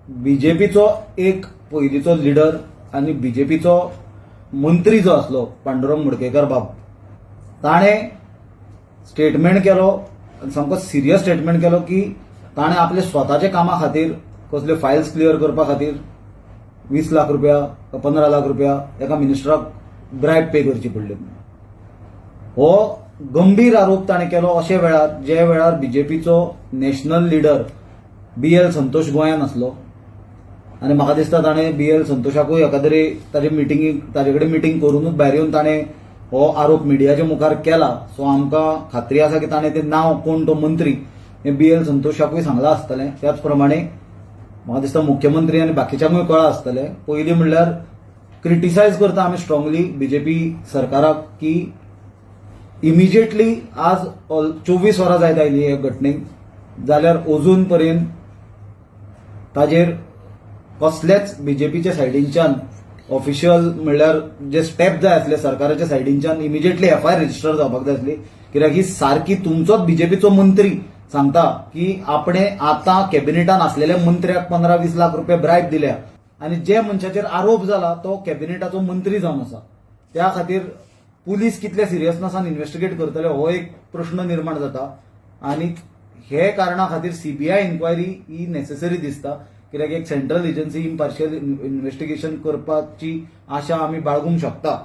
बीजेपीचो एक पयलींचो लिडर आनी बीजेपीचो मंत्री जो आसलो पांडुरंग मुडकेकर बाब, ताणें स्टेटमेंट केलो आनी सामको सिरियस स्टेटमेंट केलो की ताणें आपले स्वताच्या कामा खातीर कसल्यो फायल्स क्लियर करपा खातीर 20 लाख रुपया 15 लाख रुपया एका मिनिस्टराक ब्रायब पे करची पडली. हो गंभीर आरोप ताणें केलो अशे वेळार जे वेळार बीजेपीचो नॅशनल लिडर BL संतोष गोंयांत आसलो आनी म्हाका दिसता ताणें BL संतोषाकूय एकादरी ताजे कडेन मिटींग करूनच भायर येवन ताणें हो आरोप मिडियाच्या मुखार केला. सो आमकां खात्री आसा की ताणें तें नांव कोण तो मंत्री हें BL संतोषाकूय सांगलां आसतलें. त्याच प्रमाणे म्हाका दिसता मुख्यमंत्री आनी बाकीच्यांकूय कळ्ळां आसतलें. पयलीं म्हणल्यार क्रिटिसायज करता आमी स्ट्रॉंगली बीजेपी सरकाराक की इमिजिएटली आज 24 वरां जायत आयली हे घटनेक, जाल्यार अजून पर्यंत ताजेर कसलेच बीजेपीच्या सायडींच्यान ऑफिशियल म्हणल्यार जे स्टेप जाय आसले सरकाराच्या सायडींच्यान इमिजिएटली FIR रजिस्टर जावपाक जाय आसली. कित्याक ही सारकी तुमचोच बीजेपीचो मंत्री सांगता की आपणें आतां कॅबिनेटान आसलेल्या मंत्र्याक 15-20 लाख रुपया ब्रायब दिल्या आनी जे मनशाचेर आरोप जाला तो कॅबिनेटाचो मंत्री जावन आसा. त्या खातीर पुलीस कितल्या सिरियसनेसान इन्व्हेस्टिगेट करतले हो एक प्रश्न निर्माण जाता आनी हे कारणा खातीर CBI इन्क्वायरी ही नेसेसरी दिसता. कित्याक एक सेंट्रल एजन्सी इम्पार्शियल इन्व्हेस्टिगेशन करपाची आशा आमी बाळगूंक शकता.